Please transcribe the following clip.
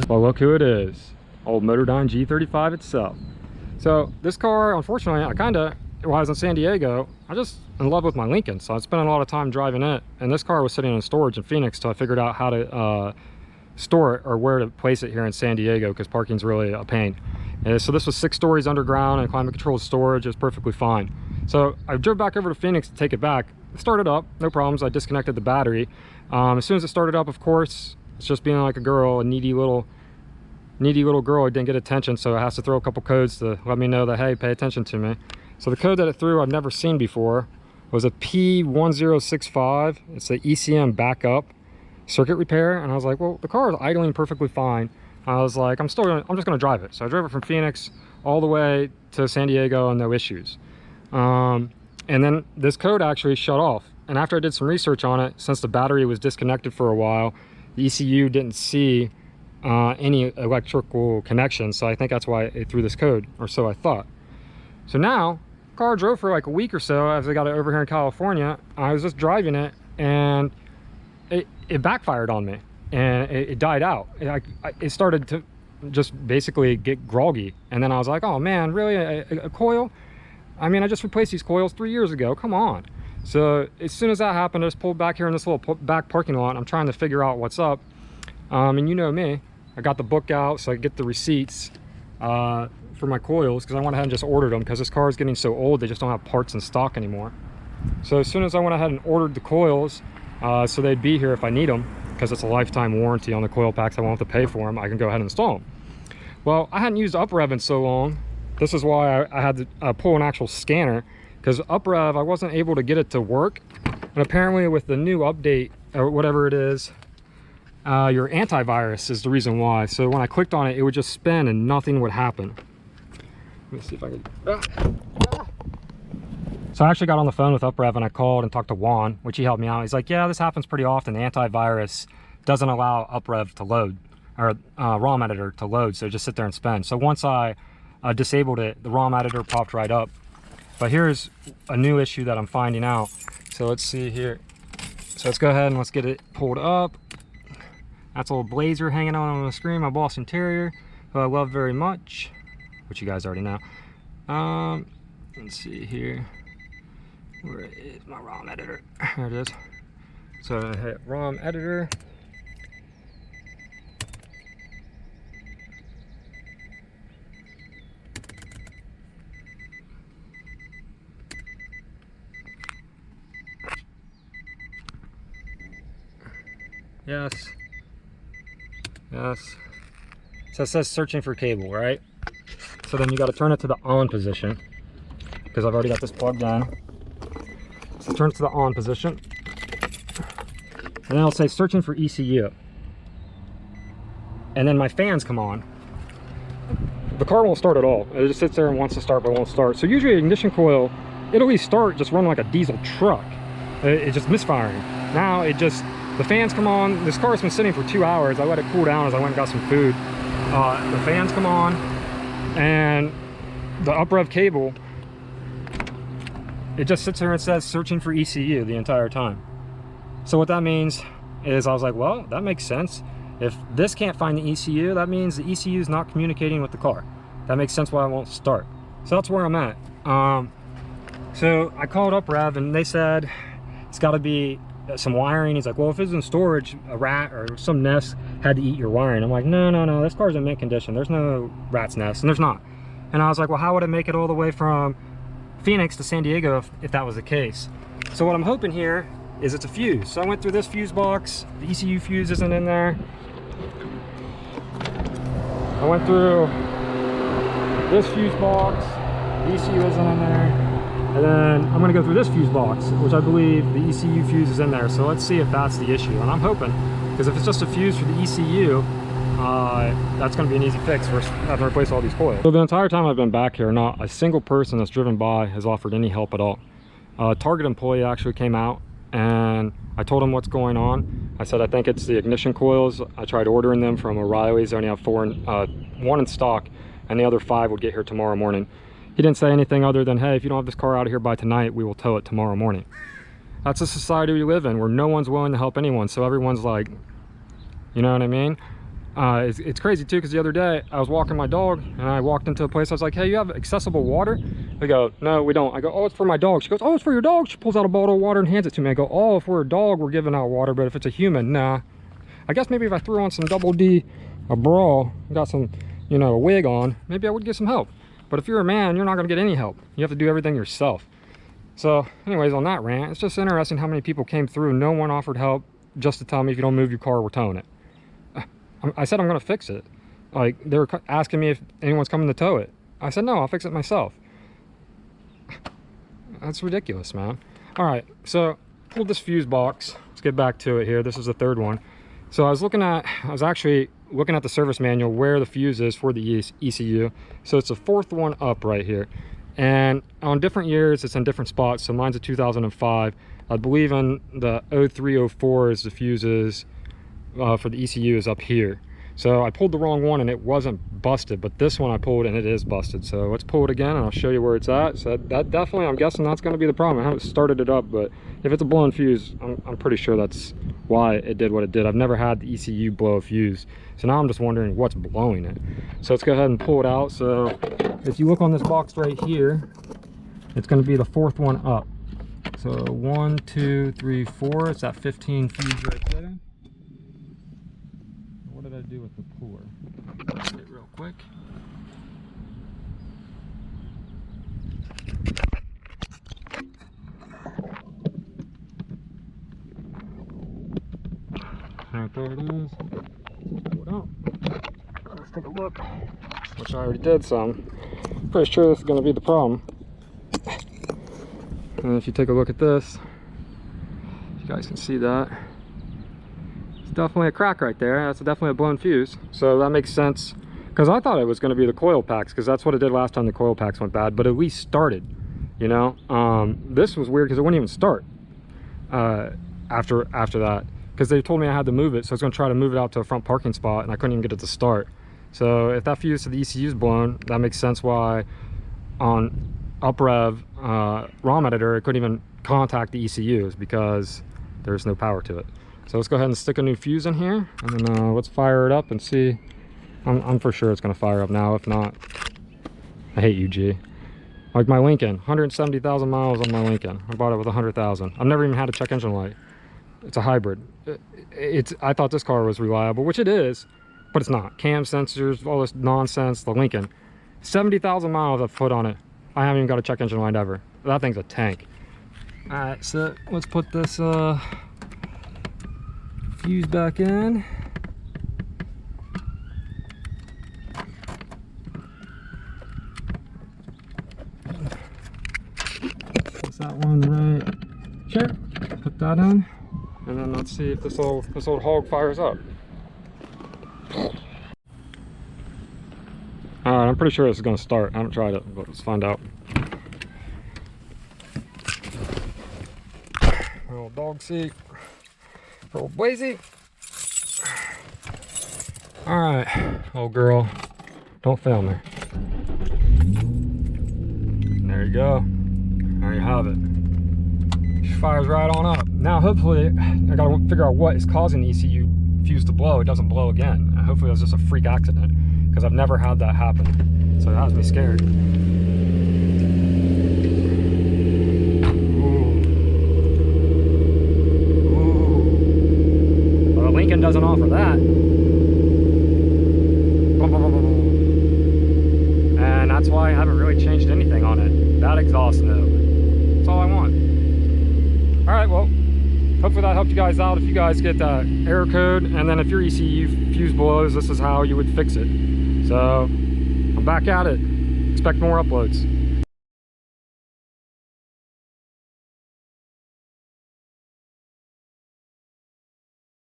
Well, look who it is. Old Motordyne G35 itself. So this car, unfortunately, while I was in San Diego, I just in love with my Lincoln, so I spent a lot of time driving it. And this car was sitting in storage in Phoenix till I figured out how to store it or where to place it here in San Diego, because parking's really a pain. And so this was 6 stories underground and climate controlled storage. It was perfectly fine. So I drove back over to Phoenix to take it back. It started up, no problems. I disconnected the battery. As soon as it started up, of course, it's just being like a girl, a needy little girl. It didn't get attention, so it has to throw a couple codes to let me know that, hey, pay attention to me. So the code that it threw I've never seen before was a P1065. It's the ECM backup circuit repair. And I was like, well, the car is idling perfectly fine. I was like, I'm just gonna drive it. So I drove it from Phoenix all the way to San Diego and no issues. And then this code actually shut off. And after I did some research on it, since the battery was disconnected for a while, the ECU didn't see any electrical connection. So I think that's why it threw this code, or so I thought. So now, car drove for like a week or so as I got it over here in California. I was just driving it and it backfired on me and it died out. It started to just basically get groggy. And then I was like, oh man, really? A coil? I mean, I just replaced these coils 3 years ago, come on. So as soon as that happened, I just pulled back here in this little back parking lot. I'm trying to figure out what's up. And you know me, I got the book out so I could get the receipts for my coils, because I went ahead and just ordered them because this car is getting so old they just don't have parts in stock anymore. So as soon as I went ahead and ordered the coils so they'd be here if I need them, because it's a lifetime warranty on the coil packs, I won't have to pay for them, I can go ahead and install them. Well, I hadn't used UpRev in so long. This is why I had to pull an actual scanner, because UpRev, I wasn't able to get it to work. And apparently with the new update or whatever it is, your antivirus is the reason why. So when I clicked on it, it would just spin and nothing would happen. Let me see if I can. So I actually got on the phone with UpRev and I called and talked to Juan, which he helped me out. He's like, yeah, this happens pretty often. The antivirus doesn't allow UpRev to load, or ROM editor to load, so just sit there and spin. So once I disabled it, the ROM editor popped right up. But here's a new issue that I'm finding out. So let's see here. So let's go ahead and let's get it pulled up. That's a little Blazer hanging on the screen, my Boss Interior, who I love very much, which you guys already know. Let's see here. Where is my ROM editor? There it is. So I hit ROM editor. Yes. Yes. So it says searching for cable, right? So then you got to turn it to the on position, because I've already got this plugged in. So turn it to the on position. And then it'll say searching for ECU. And then my fans come on. The car won't start at all. It just sits there and wants to start but won't start. So usually an ignition coil, it'll at start just running like a diesel truck. It's just misfiring. Now it just, the fans come on. This car's been sitting for 2 hours. I let it cool down as I went and got some food. The fans come on, and the UpRev cable, it just sits there and says searching for ECU the entire time. So what that means is, I was like, well, that makes sense. If this can't find the ECU, that means the ECU is not communicating with the car. That makes sense why it won't start. So that's where I'm at. So I called UpRev and they said it's got to be some wiring. He's like, well, if it's in storage, a rat or some nest had to eat your wiring. I'm like, no, this car's in mint condition. There's no rat's nest, and there's not. And I was like, well, how would it make it all the way from Phoenix to San Diego if that was the case? So what I'm hoping here is it's a fuse. So I went through this fuse box. The ECU fuse isn't in there. I went through this fuse box. The ECU isn't in there. And then I'm gonna go through this fuse box, which I believe the ECU fuse is in there. So let's see if that's the issue. And I'm hoping, because if it's just a fuse for the ECU, that's gonna be an easy fix for having to replace all these coils. So the entire time I've been back here, not a single person that's driven by has offered any help at all. A Target employee actually came out and I told him what's going on. I said, I think it's the ignition coils. I tried ordering them from O'Reilly's. They only have one in stock, and the other 5 would get here tomorrow morning. he didn't say anything other than, hey, if you don't have this car out of here by tonight, we will tow it tomorrow morning. That's a society we live in where no one's willing to help anyone. So everyone's like, you know what I mean? It's crazy too, because the other day I was walking my dog and I walked into a place. I was like, hey, you have accessible water? They go, no, we don't. I go, oh, it's for my dog. She goes, oh, it's for your dog. She pulls out a bottle of water and hands it to me. I go, oh, if we're a dog, we're giving out water, but if it's a human, nah. I guess maybe if I threw on some double D, a bra, got some, you know, a wig on, maybe I would get some help. But if you're a man, you're not going to get any help. You have to do everything yourself. So anyways, on that rant, it's just interesting how many people came through. No one offered help just to tell me, if you don't move your car, we're towing it. I said I'm going to fix it. Like, they were asking me if anyone's coming to tow it. I said, no, I'll fix it myself. That's ridiculous, man. All right, so pulled this fuse box. Let's get back to it here. This is the third one. So I was actually looking at the service manual where the fuse is for the ECU. So it's the fourth one up right here. And on different years, it's in different spots. So mine's a 2005. I believe in the 0304 is the fuses for the ECU is up here. So I pulled the wrong one and it wasn't busted, but this one I pulled and it is busted. So let's pull it again and I'll show you where it's at. So that definitely, I'm guessing that's going to be the problem. I haven't started it up, but if it's a blown fuse, I'm pretty sure that's why it did what it did. I've never had the ECU blow a fuse. So now I'm just wondering what's blowing it. So let's go ahead and pull it out. So if you look on this box right here, it's going to be the fourth one up. So 1, 2, 3, 4. It's that 15 fuse right there. What did I do with the puller? Let's get it real quick. Right there it is. Pull it out. Let's take a look. Which I already did some. Pretty sure this is going to be the problem. And if you take a look at this, you guys can see that. It's definitely a crack right there. That's definitely a blown fuse. So that makes sense, because I thought it was going to be the coil packs, because that's what it did last time the coil packs went bad, but at least started, you know. This was weird because it wouldn't even start after that, because they told me I had to move it. So I was going to try to move it out to a front parking spot and I couldn't even get it to start. So if that fuse to the ECU is blown, that makes sense why on UpRev ROM editor it couldn't even contact the ECUs, because there's no power to it. So let's go ahead and stick a new fuse in here, and then let's fire it up and see. I'm for sure it's going to fire up now. If not, I hate UG. Like my Lincoln, 170,000 miles on my Lincoln. I bought it with 100,000. I've never even had a check engine light. It's a hybrid. I thought this car was reliable, which it is, but it's not. Cam sensors, all this nonsense. The Lincoln, 70,000 miles I've put on it. I haven't even got a check engine light ever. That thing's a tank. All right, so let's put this fuse back in. Place that one right here. Put that in, and then let's see if this old hog fires up. All right, I'm pretty sure this is going to start. I haven't tried it, but let's find out. Little dog seat. Little Blazy. All right, old girl, don't fail me. There you go. There you have it. She fires right on up. Now, hopefully, I gotta figure out what is causing the ECU fuse to blow. It doesn't blow again. Hopefully, it was just a freak accident, because I've never had that happen. So it has me scared. Lincoln doesn't offer that. And that's why I haven't really changed anything on it. That exhaust knob. That's all I want. All right, well, hopefully that helped you guys out. If you guys get that error code, and then if your ECU fuse blows, this is how you would fix it. So I'm back at it. Expect more uploads.